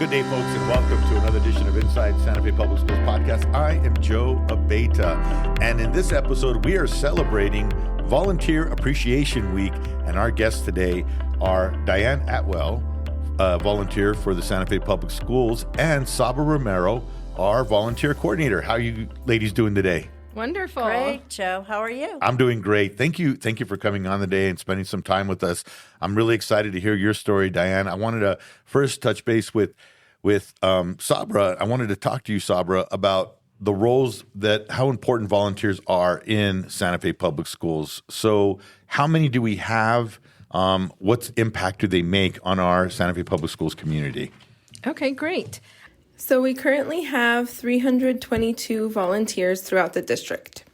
Good day, folks, and welcome to another edition of Inside Santa Fe Public Schools podcast. I am Joe Abeta, and in this episode, we are celebrating Volunteer Appreciation Week, and our guests today are Diane Atwell, volunteer for the Santa Fe Public Schools, and Sabra Romero, our volunteer coordinator. How are you ladies doing today? Wonderful. Great, Joe. How are you? I'm doing great. Thank you for coming on today and spending some time with us. I'm really excited to hear your story, Diane. I wanted to first touch base with Sabra. I wanted to talk to you, Sabra, about the roles how important volunteers are in Santa Fe Public Schools. So how many do we have? What impact do they make on our Santa Fe Public Schools community? Okay, great. So we currently have 322 volunteers throughout the district.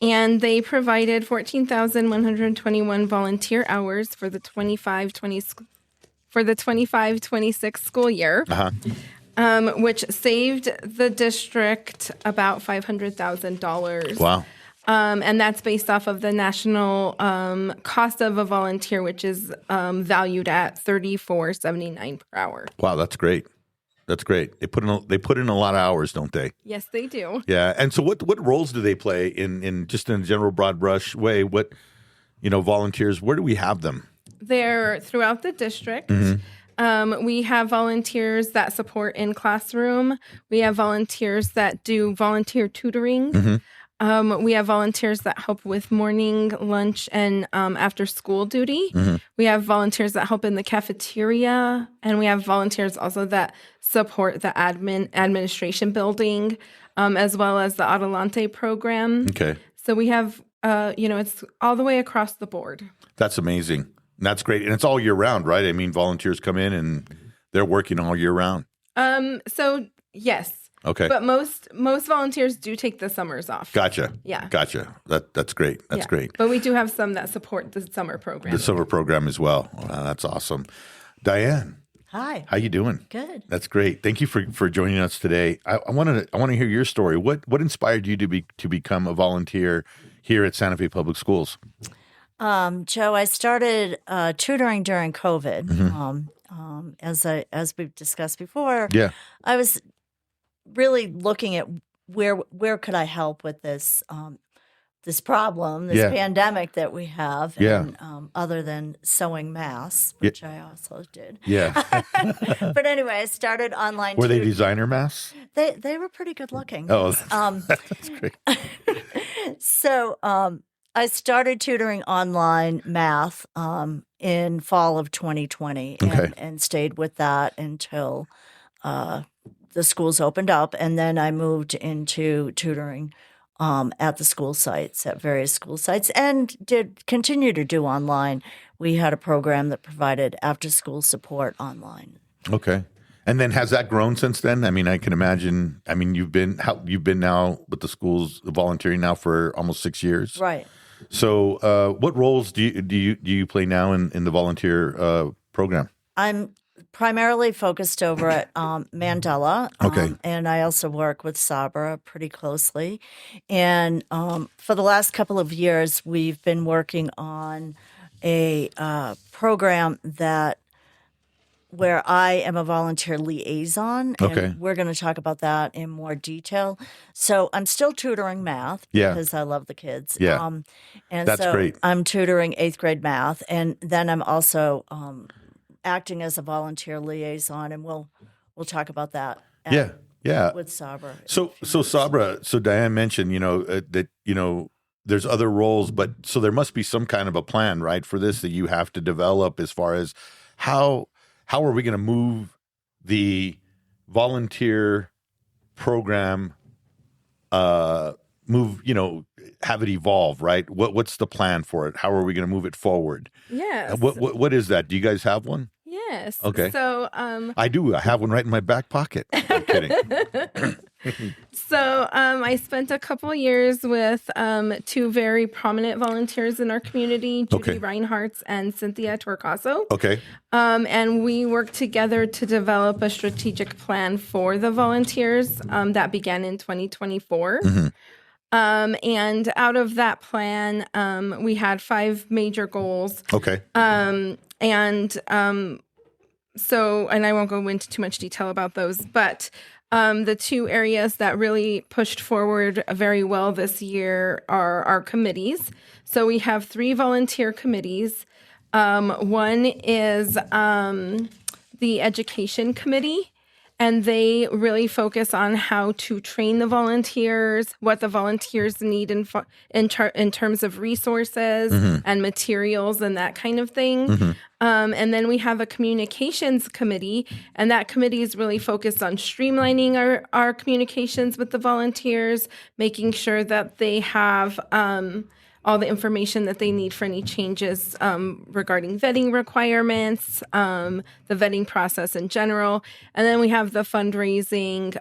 And they provided 14,121 volunteer hours for the 25-26 school year, which saved the district about $500,000. Wow. And that's based off of the national cost of a volunteer, which is valued at $34.79 per hour. Wow, that's great. That's great. They put in a lot of hours, don't they? Yes, they do. Yeah. And so what roles do they play in just in a general broad brush way? What, volunteers, where do we have them? They're throughout the district. Mm-hmm. We have volunteers that support in classroom. We have volunteers that do volunteer tutoring. Mm-hmm. We have volunteers that help with morning, lunch, and after school duty. Mm-hmm. We have volunteers that help in the cafeteria, and we have volunteers also that support the administration building, as well as the Adelante program. Okay. So we have, it's all the way across the board. That's amazing. That's great. And it's all year round, right? I mean, volunteers come in and they're working all year round. So yes. Okay. But most volunteers do take the summers off. Gotcha. Yeah. Gotcha. That's great. That's great. But we do have some that support the summer program. The summer program as well. That's awesome. Diane. Hi. How you doing? Good. That's great. Thank you for joining us today. I want to hear your story. What inspired you to become a volunteer here at Santa Fe Public Schools? Joe, I started tutoring during COVID. Mm-hmm. As we've discussed before. Yeah. I was really looking at where could I help with this problem, this pandemic that we have, and other than sewing masks, which I also did. Yeah. But anyway, I started online. Were they designer masks? They were pretty good looking. Oh, that's great. So I started tutoring online math in fall of 2020, and stayed with that until the schools opened up, and then I moved into tutoring at the school sites, at various school sites, and did continue to do online. We had a program that provided after-school support online. Okay. And then has that grown since then? I mean, I can imagine. I mean, you've been now with the schools volunteering now for almost 6 years, right? So, what roles do you play now in the volunteer program? I'm primarily focused over at Mandela. Okay. And I also work with Sabra pretty closely. And for the last couple of years, we've been working on a program where I am a volunteer liaison. And we're going to talk about that in more detail. So I'm still tutoring math because I love the kids. Yeah. And that's so great. I'm tutoring 8th grade math. And then I'm also acting as a volunteer liaison, and we'll talk about that. With Sabra. So Sabra, Diane mentioned, that there's other roles, but so there must be some kind of a plan, right, for this that you have to develop as far as how are we going to move the volunteer program, have it evolve, right? What's the plan for it? How are we going to move it forward? Yes. What is that? Do you guys have one? Yes. Okay. So I do. I have one right in my back pocket. I'm kidding. So I spent a couple years with two very prominent volunteers in our community, Judy Reinhardt and Cynthia Torcaso. Okay. And we worked together to develop a strategic plan for the volunteers that began in 2024. Mm-hmm. And out of that plan, we had 5 major goals. Okay. And So, and I won't go into too much detail about those, but the two areas that really pushed forward very well this year are our committees. So we have 3 volunteer committees. One is the education committee, and they really focus on how to train the volunteers, what the volunteers need in terms of resources and materials and that kind of thing. And then we have a communications committee, and that committee is really focused on streamlining our communications with the volunteers, making sure that they have all the information that they need for any changes regarding vetting requirements, the vetting process in general. And then we have the fundraising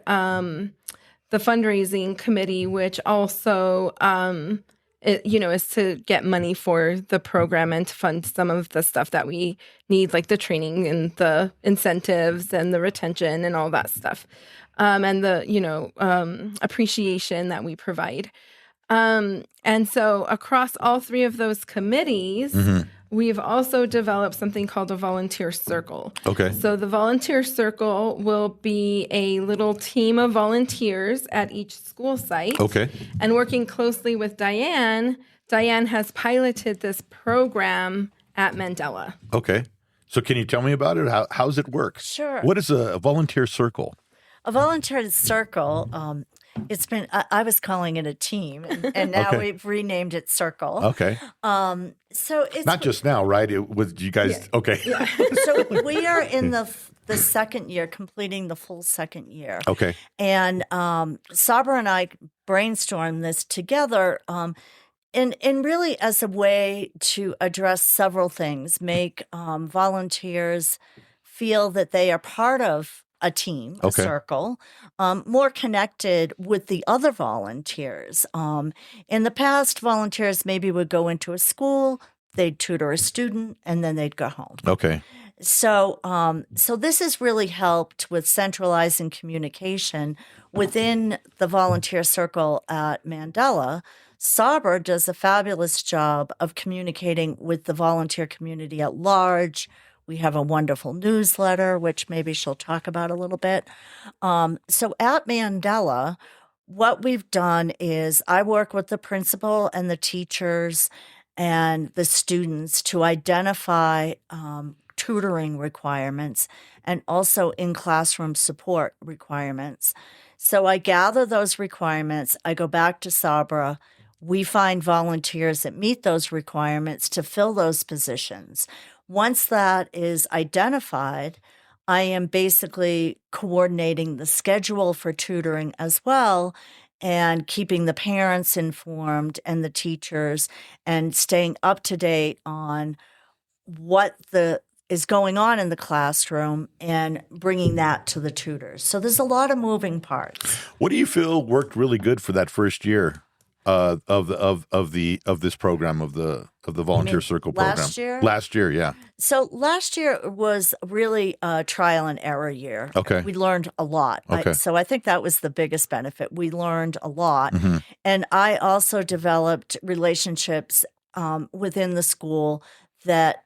committee, which also is to get money for the program and to fund some of the stuff that we need, like the training and the incentives and the retention and all that stuff, and the appreciation that we provide. And so across all 3 of those committees, we've also developed something called a volunteer circle. Okay. So the volunteer circle will be a little team of volunteers at each school site. Okay. And working closely with Diane has piloted this program at Mandela. Okay. So can you tell me about it? How does it work? Sure. What is a volunteer circle? A volunteer circle, it's been, I was calling it a team, and now we've renamed it Circle. Okay. So it's Not just now, right? It was you guys. Yeah. Okay. Yeah. So we are in the second year, completing the full second year. Okay. And Sabra and I brainstormed this together, and really as a way to address several things, make volunteers feel that they are part of a team, a circle, more connected with the other volunteers. In the past, volunteers maybe would go into a school, they'd tutor a student, and then they'd go home. Okay. So this has really helped with centralizing communication within the volunteer circle at Mandela. Sabra does a fabulous job of communicating with the volunteer community at large. We have a wonderful newsletter, which maybe she'll talk about a little bit. So at Mandela, what we've done is I work with the principal and the teachers and the students to identify tutoring requirements and also in-classroom support requirements. So I gather those requirements. I go back to Sabra. We find volunteers that meet those requirements to fill those positions. Once that is identified, I am basically coordinating the schedule for tutoring as well and keeping the parents informed and the teachers and staying up to date on what is going on in the classroom and bringing that to the tutors. So there's a lot of moving parts. What do you feel worked really good for that first year of this program of the volunteer circle program? Last year, yeah. So last year was really a trial and error year. Okay. We learned a lot. Okay. So I think that was the biggest benefit. We learned a lot. And I also developed relationships within the school that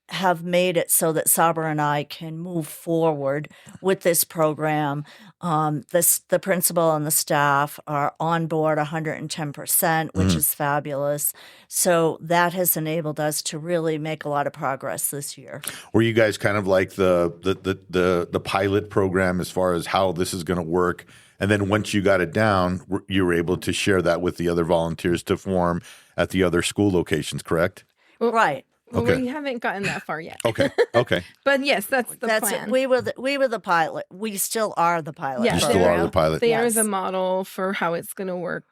have made it so that Sabra and I can move forward with this program. The principal and the staff are on board 110%, which is fabulous. So that has enabled us to really make a lot of progress this year. Were you guys kind of like the pilot program as far as how this is going to work? And then once you got it down, you were able to share that with the other volunteers to form at the other school locations, correct? Well, right. Well, Okay. we haven't gotten that far yet. Okay. But yes, that's the plan. We were the pilot. We still are the pilot. Yeah, You still are the pilot. They are Yes. the model for how it's going to work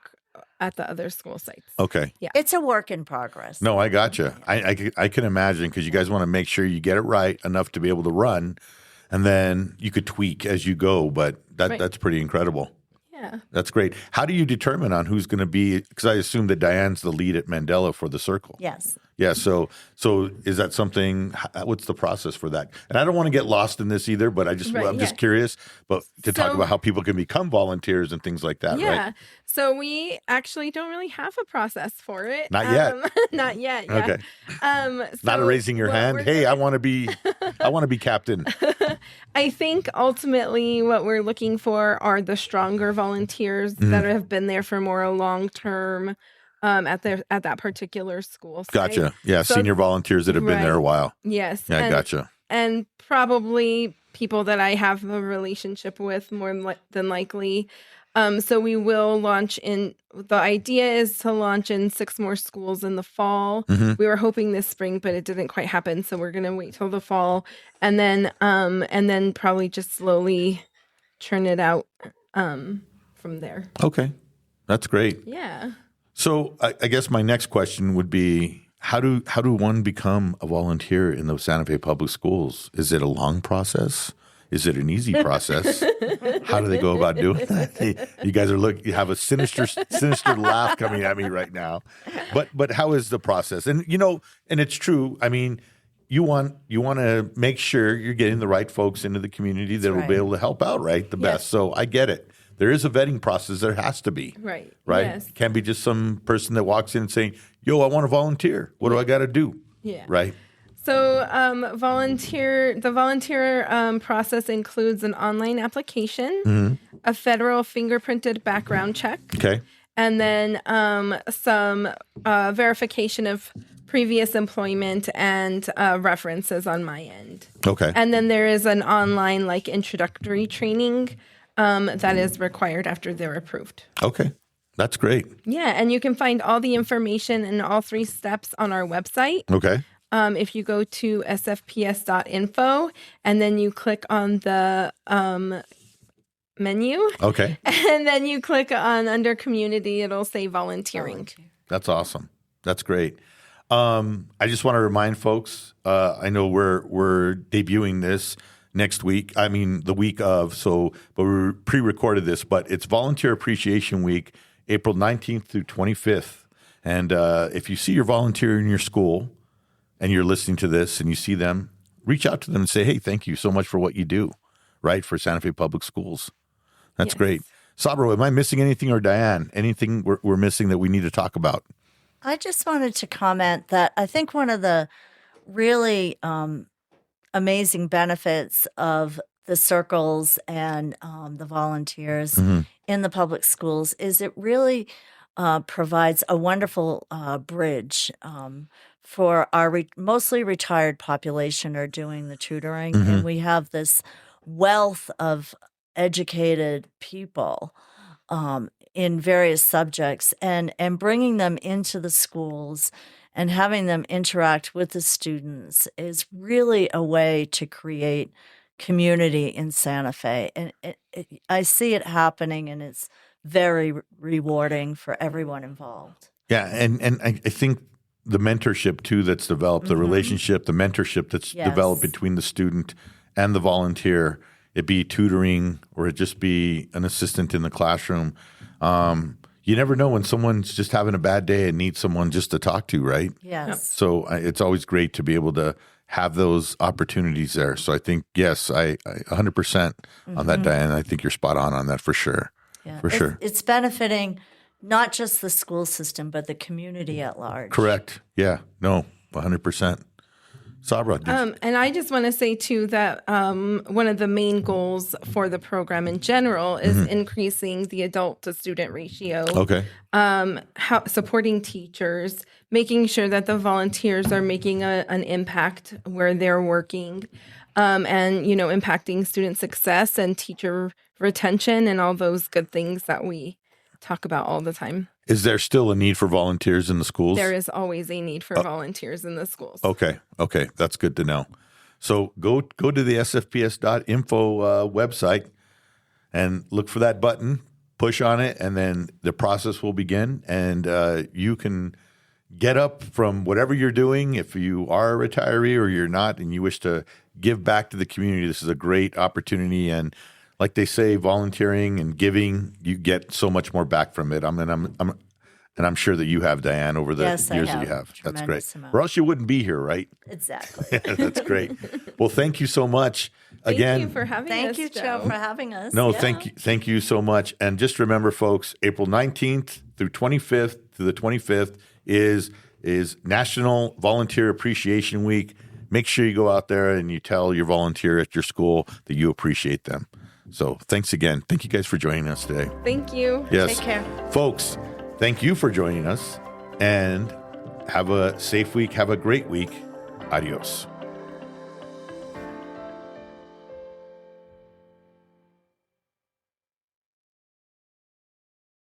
at the other school sites. Okay. Yeah. It's a work in progress. No, I gotcha. I can imagine because you guys want to make sure you get it right enough to be able to run, and then you could tweak as you go. But that's pretty incredible. Yeah. That's great. How do you determine on who's going to be? Because I assume that Diane's the lead at Mandela for the circle. Yes. Yeah. So is that something? What's the process for that? And I don't want to get lost in this either, but I'm just curious. But to talk about how people can become volunteers and things like that. Yeah. Right? So we actually don't really have a process for it. Not yet. Not yet. Yeah. Okay. So Not raising your hand. Hey, I want to be captain. I think ultimately what we're looking for are the stronger volunteers that have been there for more long term. At that particular school site. Gotcha. Yeah, so, senior volunteers that have been there a while. Yes. Yeah, gotcha. And probably people that I have a relationship with more than likely. So we will launch the idea is to launch in 6 more schools in the fall. Mm-hmm. We were hoping this spring, but it didn't quite happen. So we're going to wait till the fall and then probably just slowly churn it out from there. Okay. That's great. Yeah. So I guess my next question would be, how do one become a volunteer in the Santa Fe Public Schools? Is it a long process? Is it an easy process? How do they go about doing that? You guys you have a sinister laugh coming at me right now. But how is the process? And and it's true. I mean, you want to make sure you're getting the right folks into the community that will be able to help out the best. So I get it. There is a vetting process. There has to be. Right. Yes. It can't be just some person that walks in and saying, yo, I want to volunteer. What do I got to do? Yeah. Right. So the volunteer process includes an online application, a federal fingerprinted background check. Okay. And then some verification of previous employment and references on my end. Okay. And then there is an online introductory training that is required after they're approved. Okay. That's great. Yeah. And you can find all the information in all 3 steps on our website. Okay. If you go to sfps.info and then you click on the menu. Okay. And then you click on under community, it'll say volunteering. That's awesome. That's great. I just want to remind folks, I know we're debuting this next week. I mean, the week of, but we pre-recorded this, but it's Volunteer Appreciation Week, April 19th through 25th. And if you see your volunteer in your school and you're listening to this and you see them, reach out to them and say, hey, thank you so much for what you do, for Santa Fe Public Schools. That's great. Sabra, am I missing anything, or Diane, anything we're missing that we need to talk about? I just wanted to comment that I think one of the really amazing benefits of the circles and the volunteers in the public schools is it really provides a wonderful bridge for our mostly retired population are doing the tutoring. And we have this wealth of educated people in various subjects and bringing them into the schools and having them interact with the students is really a way to create community in Santa Fe. And I see it happening, and it's very rewarding for everyone involved. Yeah, and I think the mentorship, too, that's developed, the relationship, the mentorship that's developed between the student and the volunteer, it be tutoring or it just be an assistant in the classroom. You never know when someone's just having a bad day and needs someone just to talk to, right? Yes. So it's always great to be able to have those opportunities there. So I think, yes, I 100% on that, Diane. I think you're spot on that for sure. Yeah. For sure. It's benefiting not just the school system, but the community at large. Correct. Yeah. No, 100%. Sabra. And I just want to say, too, that one of the main goals for the program in general is increasing the adult to student ratio. Okay. Supporting teachers, making sure that the volunteers are making an impact where they're working, and, impacting student success and teacher retention and all those good things that we talk about all the time. Is there still a need for volunteers in the schools? There is always a need for volunteers in the schools. Okay. That's good to know. So go to the sfps.info website and look for that button, push on it, and then the process will begin. And you can get up from whatever you're doing. If you are a retiree or you're not and you wish to give back to the community, this is a great opportunity. And like they say, volunteering and giving, you get so much more back from it. And I'm sure that you have, Diane, over the Yes, I years that have. you have. That's great. Tremendous amount. Or else you wouldn't be here, right? Exactly. That's great. Well, thank you so much. Again, Thank you for having us. Thank you, Joe, for having us. no, Yeah. thank you so much. And just remember, folks, April 19th through 25th to the 25th is National Volunteer Appreciation Week. Make sure you go out there and you tell your volunteer at your school that you appreciate them. So thanks again. Thank you guys for joining us today. Thank you. Yes. Take care. Folks, thank you for joining us and have a safe week. Have a great week. Adios.